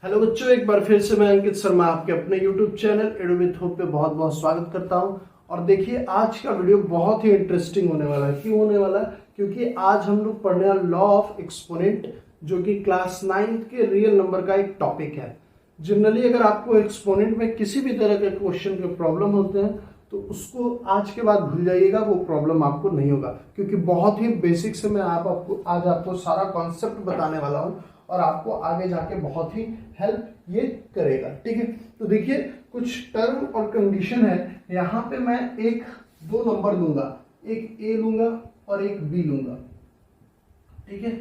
Hello बच्चों, एक बार फिर से मैं अंकित शर्मा आपके अपने YouTube चैनल एडु विद होप पे बहुत बहुत स्वागत करता हूं। और देखिए, आज का वीडियो बहुत ही इंटरेस्टिंग होने वाला है। क्यों होने वाला है? क्योंकि आज हम लोग पढ़ने वाले लॉ ऑफ एक्सपोनेंट, जो कि क्लास 9 के रियल नंबर का एक टॉपिक है। जनरली अगर आपको एक्सपोनेंट में किसी भी तरह के क्वेश्चन के प्रॉब्लम होते हैं तो उसको आज के बाद भूल जाइएगा, वो प्रॉब्लम आपको नहीं होगा, क्योंकि बहुत ही बेसिक से मैं आपको सारा कॉन्सेप्ट बताने वाला हूँ और आपको आगे जाके बहुत ही हेल्प ये करेगा। ठीक है, तो देखिए, कुछ टर्म और कंडीशन है। यहाँ पे मैं एक दो नंबर लूंगा, एक ए लूंगा और एक बी लूंगा। ठीक है,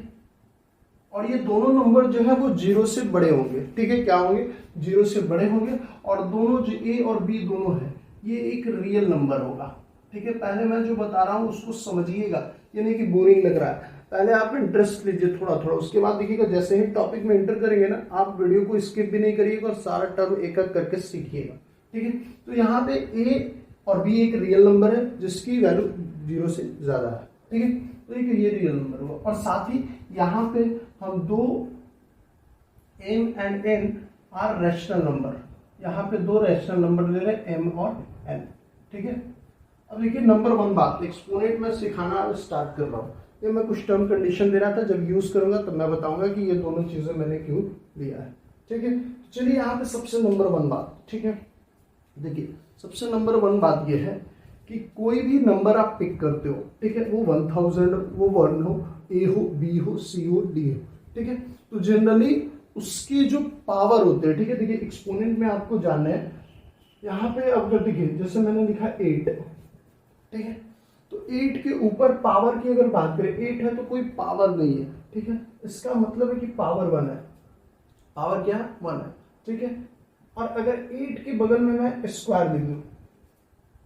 और ये दोनों नंबर जो है वो 0 से बड़े होंगे। ठीक है, क्या होंगे? 0 से बड़े होंगे। और दोनों जो ए और बी दोनों है, ये एक रियल नंबर होगा। ठीक है, पहले मैं जो बता रहा हूं उसको समझिएगा, ये नहीं कि बोरिंग लग रहा है। पहले आप इंटरेस्ट लीजिए थोड़ा थोड़ा, उसके बाद देखिएगा जैसे ही टॉपिक में एंटर करेंगे ना, आप वीडियो को स्किप भी नहीं करिएगा और सारा टर्म एक एक करके सीखिएगा। ठीक है, तो यहाँ पे ए और बी एक रियल नंबर है जिसकी वैल्यू 0 से ज्यादा है। ठीक है, तो एक ये रियल नंबर हुआ। और साथ ही यहाँ पे हम दो m and n are rational number, यहाँ पे दो रैशनल नंबर ले रहे हैं m और n। ठीक है, अब देखिए नंबर वन बात, एक्सपोनेंट में सिखाना स्टार्ट कर रहा हूँ। ये मैं कुछ टर्म कंडीशन दे रहा था, जब यूज करूंगा तब मैं बताऊंगा कि ये दोनों चीजें मैंने क्यों लिया है। ठीक है, चलिए यहाँ पे सबसे नंबर वन बात। ठीक है, देखिए सबसे नंबर वन बात ये है कि कोई भी नंबर आप पिक करते हो, ठीक है, वो 1000, वो 1 हो, ए हो, बी हो, सी हो, डी हो। ठीक है, तो जनरली उसकी जो पावर होते हैं, ठीक है, देखिए एक्सपोनेंट में आपको जानना है। यहाँ पे अब देखिए, जैसे मैंने लिखा 8, ठीक है, तो 8 के ऊपर पावर की अगर बात करें, 8 है तो कोई पावर नहीं है। ठीक है, इसका मतलब है कि पावर 1 है। पावर क्या है? 1 है। ठीक है, और अगर 8 के बगल में मैं स्क्वायर लिख दूं,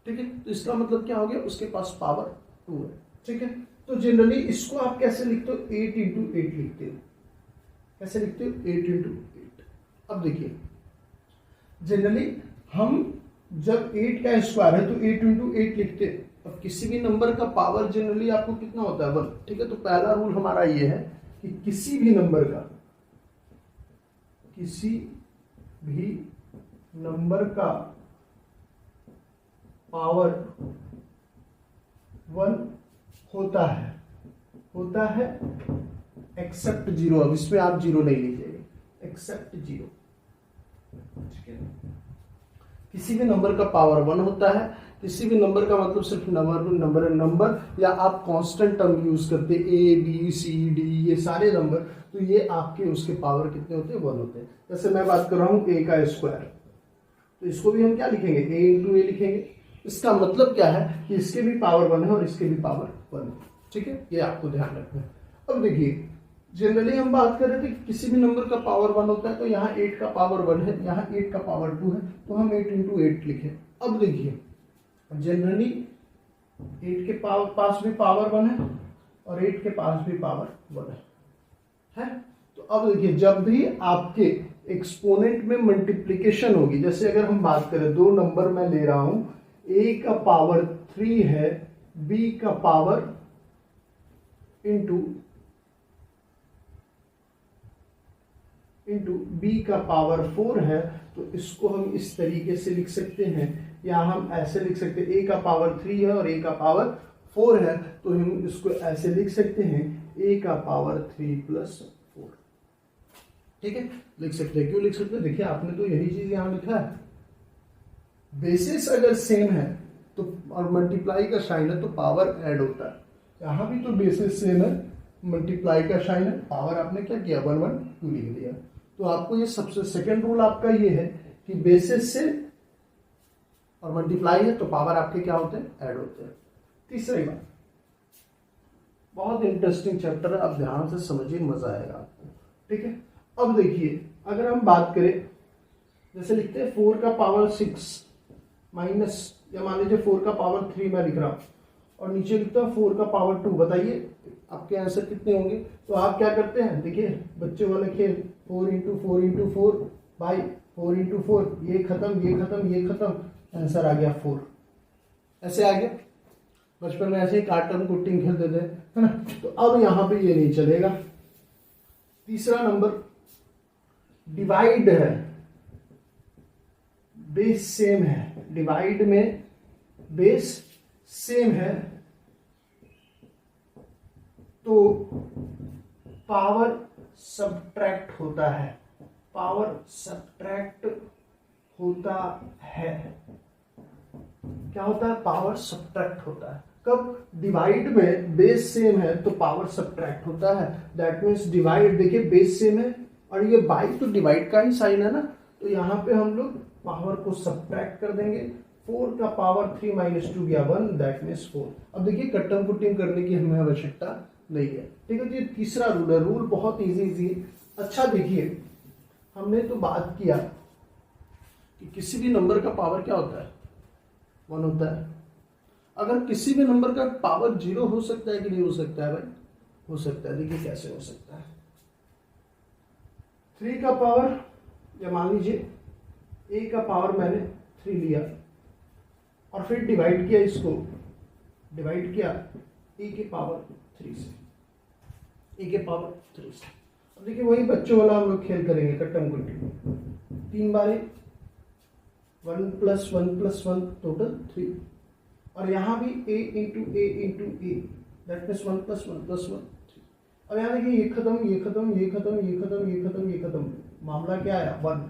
ठीक है, तो इसका मतलब क्या हो गया? उसके पास पावर 2 है। ठीक है, तो जनरली इसको आप कैसे लिखते हो? 8 इंटू 8 लिखते हो। कैसे लिखते हो? 8 इंटू 8। अब देखिए, जनरली हम जब 8 का स्क्वायर है तो 8 इंटू 8 लिखते हैं। अब किसी भी नंबर का पावर जनरली आपको कितना होता है? 1। ठीक है, तो पहला रूल हमारा ये है कि किसी भी नंबर का पावर 1 होता है एक्सेप्ट 0। अब इसमें आप 0 नहीं लीजिएगा, एक्सेप्ट 0। ठीक है, किसी भी नंबर का पावर 1 होता है। किसी भी नंबर का मतलब सिर्फ नंबर, या आप कांस्टेंट टर्म यूज करते ए बी सी डी, ये सारे नंबर, तो ये आपके उसके पावर कितने होते हैं? 1 होते हैं। जैसे मैं बात कर रहा हूं ए का स्क्वायर, तो इसको भी हम क्या लिखेंगे? ए इंटू ए लिखेंगे। इसका मतलब क्या है कि इसके भी पावर 1 है और इसके भी पावर 1 है। ठीक है, ये आपको ध्यान रखना है। अब देखिए, जनरली हम बात कर रहे थे कि किसी भी नंबर का पावर 1 होता है, तो यहाँ 8 का पावर 1 है, यहाँ 8 का पावर 2 है, तो हम 8 इंटू 8 लिखे। अब देखिए, जनरली 8 के पास भी पावर 1 है और 8 के पास भी पावर 1 है। तो अब देखिए, जब भी आपके एक्सपोनेंट में मल्टीप्लीकेशन होगी, जैसे अगर हम बात करें, दो नंबर मैं ले रहा हूं, ए का पावर 3 है, बी का पावर इंटू बी का पावर 4 है, तो इसको हम इस तरीके से लिख सकते हैं, या हम ऐसे लिख सकते हैं, ए का पावर 3 है और ए का पावर 4 है, तो हम इसको ऐसे लिख सकते हैं, ए का पावर 3 प्लस 4। ठीक है, लिख सकते हैं। क्यों लिख सकते हैं? देखिए, आपने तो यही चीज यहां लिखा है। बेसिस अगर सेम है तो, और मल्टीप्लाई का साइन है, तो पावर ऐड होता है। यहां भी तो बेसिस सेम है, मल्टीप्लाई का साइन है, पावर आपने क्या किया? 1 1 2 लिख दिया। तो आपको ये सबसे सेकेंड रूल आपका ये है कि बेसिस से और मल्टीप्लाई है तो पावर आपके क्या होते हैं? ऐड होते हैं। तीसरी बात, बहुत इंटरेस्टिंग चैप्टर है, आप ध्यान से समझिए, मजा आएगा आपको। ठीक है, अब देखिए, अगर हम बात करें, जैसे लिखते हैं 4 का पावर 6 माइनस, या मान लीजिए 4 का पावर 3 मैं लिख रहा हूं, और नीचे लिखता हूं 4 का पावर 2। बताइए आपके आंसर कितने होंगे? तो आप क्या करते हैं? देखिए, बच्चे वाले खेल, 4 इंटू 4 इंटू 4 बाई 4 इंटू 4, ये खत्म, ये खत्म, ये खत्म, आंसर आ गया 4। ऐसे आ गया। बचपन में ऐसे ही कार्टून कुट्टिंग खेलते थे, है ना? तो अब यहां पे ये नहीं चलेगा। तीसरा नंबर, डिवाइड है, बेस सेम है, डिवाइड में बेस सेम है, तो पावर सब्ट्रैक्ट होता है, पावर सब्ट्रैक्ट होता है। क्या होता है? पावर सब्ट्रैक्ट होता है। कब? डिवाइड में बेस सेम है तो पावर सब्ट्रैक्ट होता है। दैट मीन्स डिवाइड, देखिए बेस सेम है और ये बाई तो डिवाइड का ही साइन है ना, तो यहाँ पे हम लोग पावर को सब्ट्रैक्ट कर देंगे। 4 का पावर 3 माइनस 2 गया 1, दैट मीन्स 4। अब देखिए कट्टम कुट्टिम करने की हमें आवश्यकता नहीं है। ठीक है, तो ये तीसरा रूल है। रूल बहुत इजी है। अच्छा देखिए, हमने तो बात किया कि किसी भी नंबर का पावर क्या होता है? 1 होता है। अगर किसी भी नंबर का पावर 0 हो सकता है कि नहीं हो सकता है भाई? हो सकता है। देखिए कैसे हो सकता है। 3 का पावर, या मान लीजिए a का पावर मैंने 3 लिया और फिर डिवाइड किया, इसको डिवाइड किया a के पावर 3 से, a के पावर 3 से। अब देखिए वही बच्चों वाला हम लोग खेल करेंगे, कट्टम कुट्टी। 3 बार 1 + 1 + 1 टोटल 3, और यहाँ भी a into a that means 1 + 1 + 1 3। अब यहाँ देखिए ये खत्म, ये खत्म, ये खत्म, ये खत्म, ये खत्म, ये खत्म, मामला क्या आया? 1।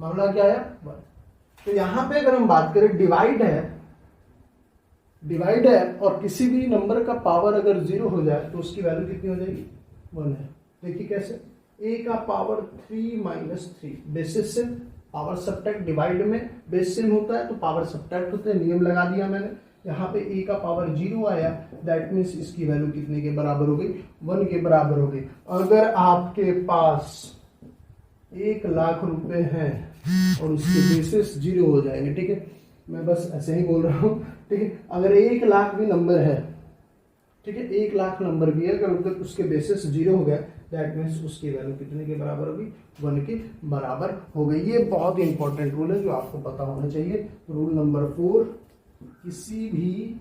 मामला क्या आया? 1। तो यहाँ पे अगर हम बात करें डिवाइड है और किसी भी नंबर का पावर अगर 0 हो जाए तो उसकी वैल्यू कितनी हो जाएगी? 1 है। देखिए कैसे? a का पावर 3 माइनस 3, बेसिस से पावर सब्ट्रैक्ट, डिवाइड में बेस सेम होता है तो पावर सब्ट्रैक्ट होते हैं, नियम लगा दिया मैंने। यहाँ पे a का पावर 0 आया, दैट मीन्स इसकी वैल्यू कितने के बराबर हो गई? 1 के बराबर हो गई। अगर आपके पास 1 लाख रुपए हैं और उसके बेसिस 0 हो जाएंगे, ठीक है, मैं बस ऐसे ही बोल रहा हूँ, ठीक है। अगर 1 लाख भी नंबर है, ठीक है, 1 लाख नंबर भी है, अगर उसके बेसिस 0 हो गया, दैट मीन्स उसकी वैल्यू कितने के बराबर होगी? 1 के बराबर हो गई। ये बहुत ही इंपॉर्टेंट रूल है जो आपको पता होना चाहिए। रूल नंबर 4, किसी भी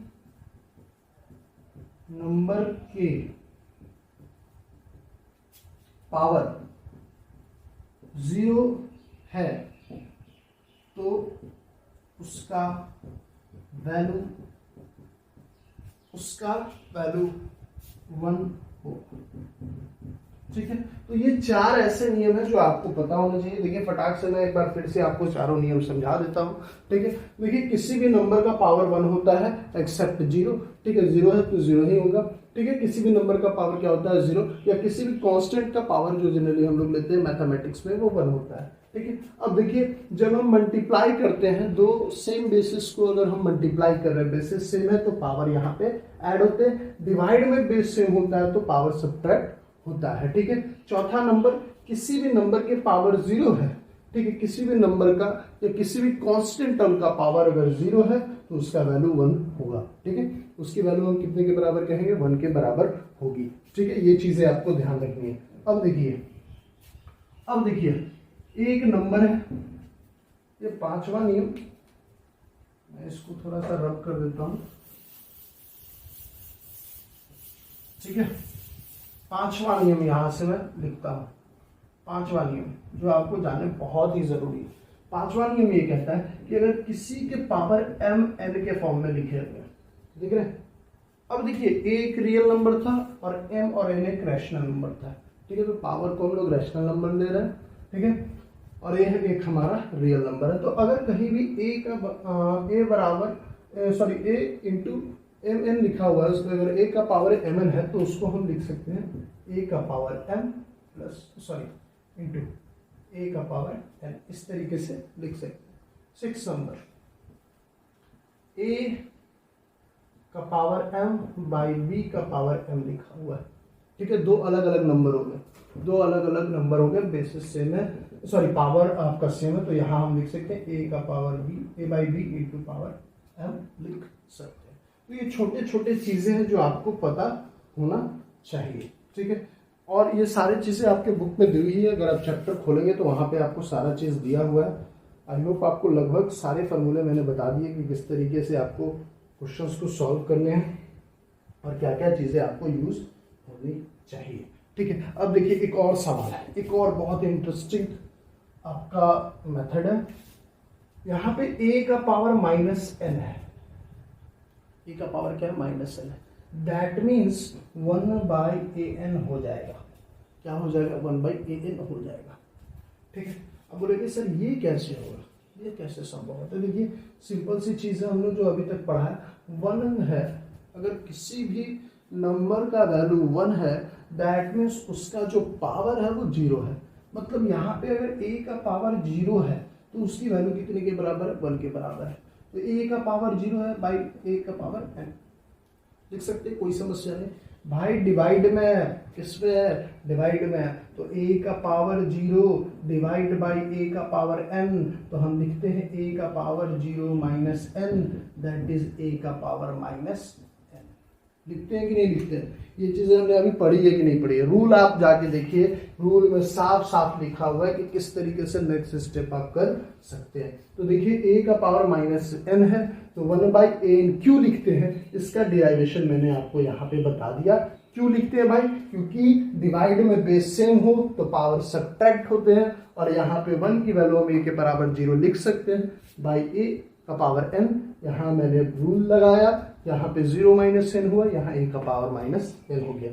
नंबर के पावर 0 है तो उसका वैल्यू 1 हो। ठीक है, तो ये 4 ऐसे नियम है जो आपको पता होना चाहिए। देखिए फटाक से मैं एक बार फिर से आपको चारों नियम समझा देता हूँ। ठीक है, देखिए किसी भी नंबर का पावर 1 होता है एक्सेप्ट 0। ठीक है, 0 है तो 0 ही होगा। ठीक है, किसी भी नंबर का पावर क्या होता है? 0, या किसी भी कांस्टेंट का पावर जो जनरली हम लोग लेते हैं मैथमेटिक्स में, वो 1 होता है। ठीक है, अब देखिए जब हम मल्टीप्लाई करते हैं दो सेम बेसिस को, अगर हम मल्टीप्लाई कर रहे हैं, बेसिस सेम है तो पावर यहाँ पे ऐड होते हैं, डिवाइड में बेस सेम होता है तो पावर सब्ट्रैक्ट होता है। ठीक है, चौथा नंबर, किसी भी नंबर के पावर 0 है, ठीक है, किसी भी नंबर का या किसी भी कांस्टेंट टर्म का पावर अगर 0 है तो उसका वैल्यू 1 होगा। ठीक है, उसकी वैल्यू हम कितने के बराबर कहेंगे? 1 के बराबर होगी। ठीक है, ये चीजें आपको ध्यान रखनी है। अब देखिए एक नंबर है, ये 5वां नियम, मैं इसको थोड़ा सा रब कर देता हूं। ठीक है, 5वां नियम यहां से मैं लिखता हूं। 5वां नियम जो आपको जानना बहुत ही जरूरी है। 5वां नियम ये कहता है कि अगर किसी के पावर mn के फॉर्म में लिखे हुए, देख रहे हैं? अब देखिए एक रियल नंबर था और m और n एक रैशनल नंबर था। ठीक है, तो पावर को हम लोग रैशनल नंबर ले रहे हैं। ठीक है, और ये एक हमारा रियल नंबर है। तो अगर कहीं भी a इंटू mn लिखा हुआ है, उसको अगर a का पावर mn है तो उसको हम लिख सकते हैं a का पावर m इंटू a का पावर n, इस तरीके से लिख सकते हैं। 6 नंबर, a का पावर m बाई b का पावर m लिखा हुआ है। ठीक है, दो अलग अलग नंबर हो गए, बेसिस सेम है, पावर आपका सेम है, तो यहाँ हम लिख सकते हैं a का power b, a by b into power m लिख सकते हैं। तो ये छोटे छोटे चीजें हैं जो आपको पता होना चाहिए। ठीक है, और ये सारी चीजें आपके बुक में दी हुई है, अगर आप चैप्टर खोलेंगे तो वहां पे आपको सारा चीज दिया हुआ है। आई होप आपको लगभग सारे फॉर्मूले मैंने बता दिए कि किस तरीके से आपको क्वेश्चंस को सॉल्व करने हैं और क्या क्या चीजें आपको यूज होनी चाहिए। ठीक है, अब देखिए एक और सवाल है, एक और बहुत इंटरेस्टिंग आपका मेथड है। यहाँ पे a का पावर -n है, a का पावर क्या है -n है, दैट मीन्स 1/an हो जाएगा। क्या हो जाएगा? 1/an हो जाएगा। ठीक है। अब बोलेंगे सर ये कैसे होगा, ये कैसे संभव है? तो देखिए सिंपल सी चीज़ है, हमने जो अभी तक पढ़ा है, 1 है, अगर किसी भी नंबर का वैल्यू 1 है दैट मीन्स उसका जो पावर है वो 0 है। मतलब यहाँ पे अगर a का पावर 0 है तो उसकी वैल्यू कितने के बराबर है? 1 के बराबर है। तो a का पावर 0 है बाई a का पावर n, लिख सकते, कोई समस्या नहीं। भाई डिवाइड में है, किसमें है? डिवाइड में है, तो a का पावर 0 डिवाइड बाई a का पावर n, तो हम लिखते हैं a का power 0 minus n, that is a का पावर माइनस n। लिखते हैं कि नहीं लिखते हैं? ये चीजें हमने अभी पढ़ी है कि नहीं पढ़ी है? रूल आप जाके देखिए, रूल में साफ साफ लिखा हुआ है कि किस तरीके से नेक्स्ट स्टेप आप कर सकते हैं। तो देखिए a का पावर -n है, तो 1/an क्यों लिखते हैं इसका डिराइवेशन मैंने आपको यहाँ पे बता दिया। क्यों लिखते हैं भाई? क्योंकि डिवाइड में बेस सेम हो तो पावर सब्ट्रैक्ट होते हैं, और यहाँ पे 1 की वैल्यू हम a के बराबर 0 लिख सकते हैं बाई a का पावर n। यहाँ मैंने रूल लगाया, यहाँ पे 0 माइनस n हुआ, यहाँ a का पावर -n हो गया।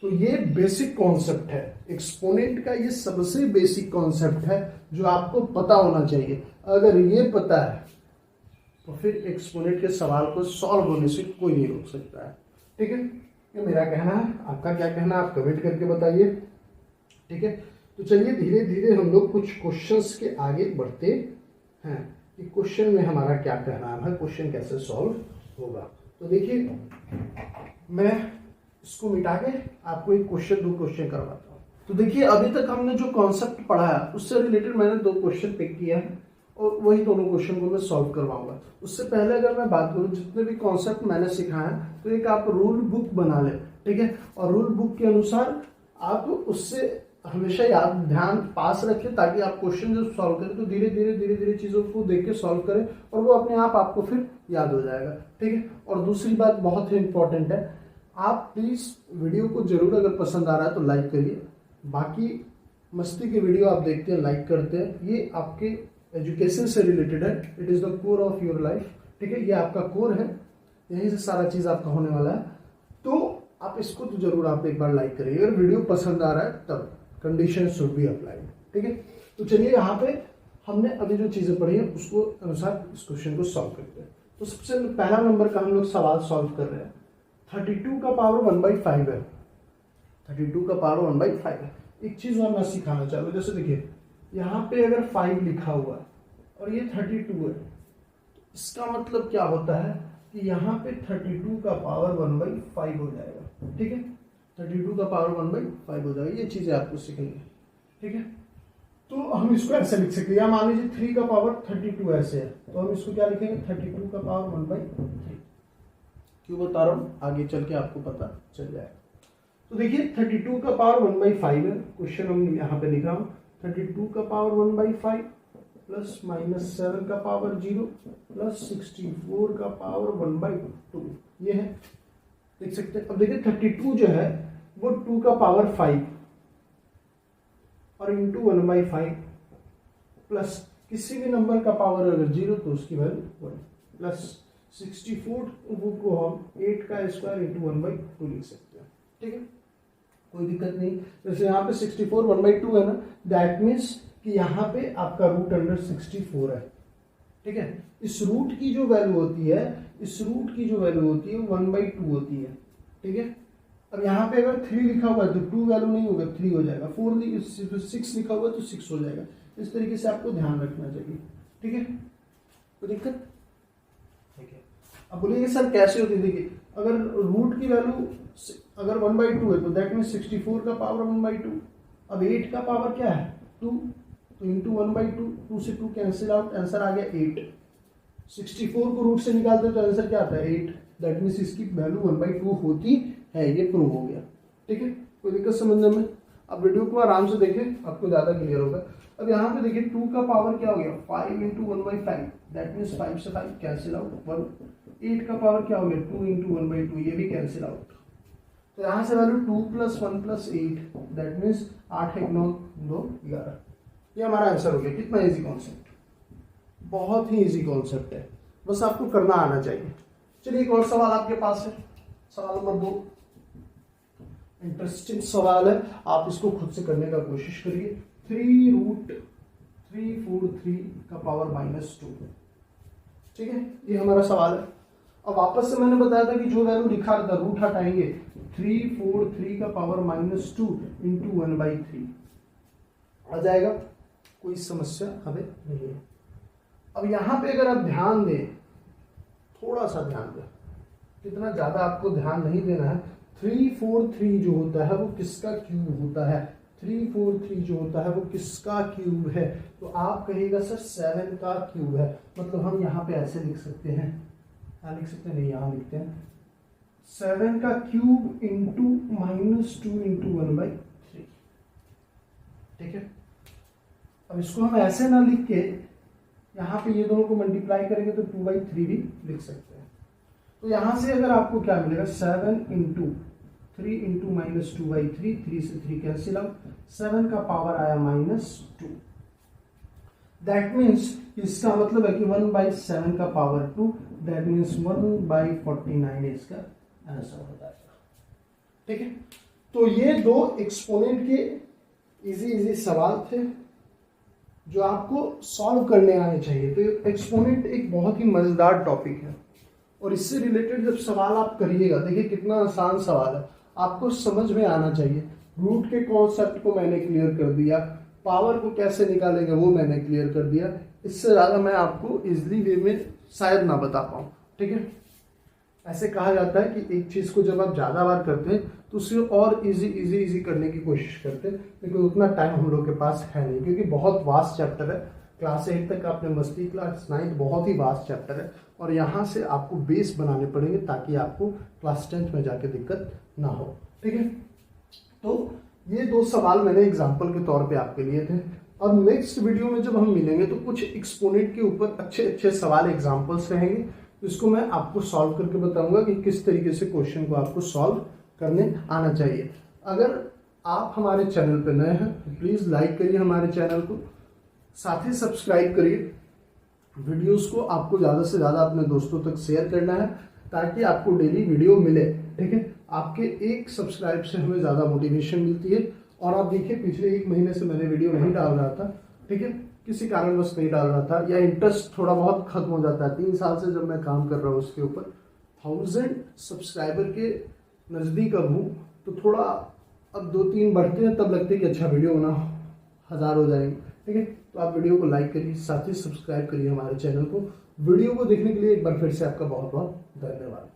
तो ये बेसिक कॉन्सेप्ट है एक्सपोनेंट का, ये सबसे बेसिक कॉन्सेप्ट है जो आपको पता होना चाहिए। अगर ये पता है तो फिर एक्सपोनेंट के सवाल को सॉल्व होने से कोई नहीं रोक सकता है। ठीक है, ये मेरा कहना है। आपका क्या कहना है आप कमेंट करके बताइए। ठीक है, तो चलिए धीरे धीरे हम लोग कुछ क्वेश्चंस के आगे बढ़ते हैं कि क्वेश्चन में हमारा क्या कहना है, क्वेश्चन कैसे सॉल्व होगा। तो देखिए मैं इसको मिटा के आपको एक क्वेश्चन, 2 क्वेश्चन करवाता हूँ। तो देखिए अभी तक हमने जो कॉन्सेप्ट पढ़ा है उससे रिलेटेड मैंने 2 क्वेश्चन पिक किया है और वही दोनों क्वेश्चन को मैं सॉल्व करवाऊंगा। उससे पहले अगर मैं बात करूँ, जितने भी कॉन्सेप्ट मैंने सिखाया तो एक आप रूल बुक बना लें। ठीक है, और रूल बुक के अनुसार आप उससे हमेशा याद ध्यान पास रखें, ताकि आप क्वेश्चन जब सॉल्व करें तो धीरे धीरे चीज़ों को देख के सॉल्व करें और वो अपने आप आपको फिर याद हो जाएगा। ठीक है, और दूसरी बात बहुत ही इंपॉर्टेंट है, आप प्लीज़ वीडियो को जरूर अगर पसंद आ रहा है तो लाइक करिए। बाकी मस्ती के वीडियो आप देखते हैं, लाइक करते हैं, ये आपके एजुकेशन से रिलेटेड है, it is the core of your life. ठीक है, ये आपका कोर है, यहीं से सारा चीज़ आपका होने वाला है। तो आप इसको तो जरूर आप एक बार लाइक करिए, अगर वीडियो पसंद आ रहा है तब। Condition should be applied. ठीक है, तो चलिए यहाँ पे हमने अभी जो चीज़ें पढ़ी है उसको अनुसार इस क्वेश्चन को सॉल्व करते हैं। तो सबसे पहला नंबर का हम लोग सवाल सॉल्व कर रहे हैं। 32 का पावर 1/5 है, 32 का पावर 1/5 है। एक चीज़ और मैं सिखाना चाह रहा हूँ, जैसे देखिए यहाँ पे अगर 5 लिखा हुआ है और ये 32 है, इसका मतलब क्या होता है कि यहाँ पे 32 का पावर 1/5 हो जाएगा। ठीक है, 32 का पावर 1/5 हो जाएगा। ये चीज़ें आपको सीखनी है। ठीक है, तो हम इसको ऐसे लिख सकते हैं, या मान लीजिए 3 का पावर 32 ऐसे है, तो हम इसको क्या लिखेंगे? 32 का पावर 1/3। क्यों बता रहा हूँ, आगे चल के आपको पता चल जाएगा। तो देखिए 32 का पावर 1/5 है, क्वेश्चन हम यहाँ पे लिख रहा हूँ, 32 का पावर 1/5 प्लस -7 का पावर 0 प्लस 64 का पावर 1/2, ये है, देख सकते हैं। अब देखिए 32 जो है वो 2 का पावर 5 और इंटू 1/5 प्लस किसी भी नंबर का पावर अगर 0 तो उसकी वैल्यू 1 प्लस 64 को हम 8 का स्क्वायर इंटू 1/2 लिख सकते हैं। ठीक है, कोई दिक्कत नहीं। जैसे यहाँ पे 64 1/2 है ना, दैट मीन्स कि यहाँ पे आपका रूट अंडर 64 है। ठीक है, इस रूट की जो वैल्यू होती है, इस रूट की जो वैल्यू होती है 1/2 होती है। ठीक है, अब यहाँ पे अगर 3 लिखा हुआ है तो 2 वैल्यू नहीं होगा, 3 हो जाएगा। 6 लिखा हुआ है तो 6 हो जाएगा। इस तरीके से आपको ध्यान रखना चाहिए। ठीक है, कोई दिक्कत? ठीक है, अब बोलिए सर कैसे होती है? देखिए अगर रूट की वैल्यू अगर 1/2 है तो दैट मीन 64 का पावर 1/2। अब 8 का पावर क्या है? 2, तो इंटू 1/2, 2 से 2 कैंसिल आउट, आंसर आ गया 8। 64 को रूट से निकालते हैं तो आंसर क्या आता है? 8। दैट मीन्स इसकी वैल्यू 1/2 होती है, ये प्रूव हो गया। ठीक है, कोई दिक्कत समझने में? अब वीडियो को आराम से देखें, आपको ज़्यादा क्लियर होगा। अब यहाँ पे देखिए 2 का पावर क्या हो गया? 5 इंटू 1/5, दैट मीन्स 5 से 5 कैंसिल आउट 1। 8 का पावर क्या हो गया? 2 इंटू 1/2, ये भी कैंसिल आउट। तो यहाँ से वैल्यू 2 + 1 + 8, दैट मीन्स 8 1 9 2 11। ये हमारा आंसर हो गया। कितना इजी कॉन्सेप्ट, बहुत ही इजी कॉन्सेप्ट है, बस आपको करना आना चाहिए। चलिए एक और सवाल आपके पास है, सवाल नंबर 2। इंटरेस्टिंग सवाल है, आप इसको खुद से करने का कोशिश करिए। 3√343 का पावर -2, ठीक है, ये हमारा सवाल है। अब वापस से मैंने बताया था कि जो वैल्यू लिखा था रूट हटाएंगे, 343 का पावर -2 इंटू 1/3 आ जाएगा, कोई समस्या हमें नहीं है। अब यहां पे अगर आप ध्यान दें, थोड़ा सा ध्यान दें, कितना ज्यादा आपको ध्यान नहीं देना है। 343 जो होता है वो किसका क्यूब होता है, 343 जो होता है वो किसका क्यूब है, तो आप कहिएगा सर 7 का क्यूब है। मतलब हम यहाँ पे ऐसे लिख सकते हैं, यहाँ लिख सकते हैं, नहीं यहाँ लिखते हैं 7 का क्यूब इंटू -2 इंटू 1/3, ठीक है। अब इसको हम ऐसे ना लिख के यहाँ पे ये दोनों को मल्टीप्लाई करेंगे तो 2/3 भी लिख सकते हैं। तो यहां से अगर आपको क्या मिलेगा, 7 इंटू 3 इंटू -2/3, 3 से 3 कैंसिल आउट, 7 का पावर आया -2। दैट मीन्स इसका मतलब है कि 1/7 का पावर 2, दैट मीन्स 1/49 इसका आंसर हो जाएगा, ठीक है। तो ये दो एक्सपोनेंट के इजी सवाल थे जो आपको सॉल्व करने आने चाहिए। तो एक्सपोनेंट एक बहुत ही मजेदार टॉपिक है और इससे रिलेटेड जब सवाल आप करिएगा, देखिए कितना आसान सवाल है, आपको समझ में आना चाहिए। रूट के कॉन्सेप्ट को मैंने क्लियर कर दिया, पावर को कैसे निकालेंगे वो मैंने क्लियर कर दिया। इससे ज़्यादा मैं आपको इजली वे में शायद ना बता पाऊँ, ठीक है। ऐसे कहा जाता है कि एक चीज़ को जब आप ज़्यादा बार करते हैं तो उसे और इजी करने की कोशिश करते हैं, लेकिन उतना टाइम हम लोग के पास है नहीं, क्योंकि बहुत वास्ट चैप्टर है। क्लास 8 तक आपने मस्ती, क्लास 9 बहुत ही वास्ट चैप्टर है और यहाँ से आपको बेस बनाने पड़ेंगे ताकि आपको क्लास 10th में जाके दिक्कत ना हो, ठीक है। तो ये दो सवाल मैंने एग्जाम्पल के तौर पे आपके लिए थे। और नेक्स्ट वीडियो में जब हम मिलेंगे तो कुछ एक्सपोनेंट के ऊपर अच्छे सवाल एग्जाम्पल्स रहेंगे, तो इसको मैं आपको सॉल्व करके बताऊंगा कि किस तरीके से क्वेश्चन को आपको सॉल्व करने आना चाहिए। अगर आप हमारे चैनल पर नए हैं तो प्लीज़ लाइक करिए हमारे चैनल को, साथ ही सब्सक्राइब करिए। वीडियोस को आपको ज़्यादा से ज़्यादा अपने दोस्तों तक शेयर करना है ताकि आपको डेली वीडियो मिले, ठीक है। आपके एक सब्सक्राइब से हमें ज़्यादा मोटिवेशन मिलती है। और आप देखिए पिछले 1 महीने से मैंने वीडियो नहीं डाल रहा था, ठीक है, किसी कारणवश नहीं डाल रहा था, या इंटरेस्ट थोड़ा बहुत खत्म हो जाता है। 3 साल से जब मैं काम कर रहा हूँ उसके ऊपर 1000 सब्सक्राइबर के नज़दीक अब हूँ, तो थोड़ा अब 2-3 बढ़ते हैं तब लगते हैं कि अच्छा वीडियो बना 1000 हो जाएंगे, ठीक है। तो आप वीडियो को लाइक करिए, साथ ही सब्सक्राइब करिए हमारे चैनल को। वीडियो को देखने के लिए एक बार फिर से आपका बहुत बहुत धन्यवाद।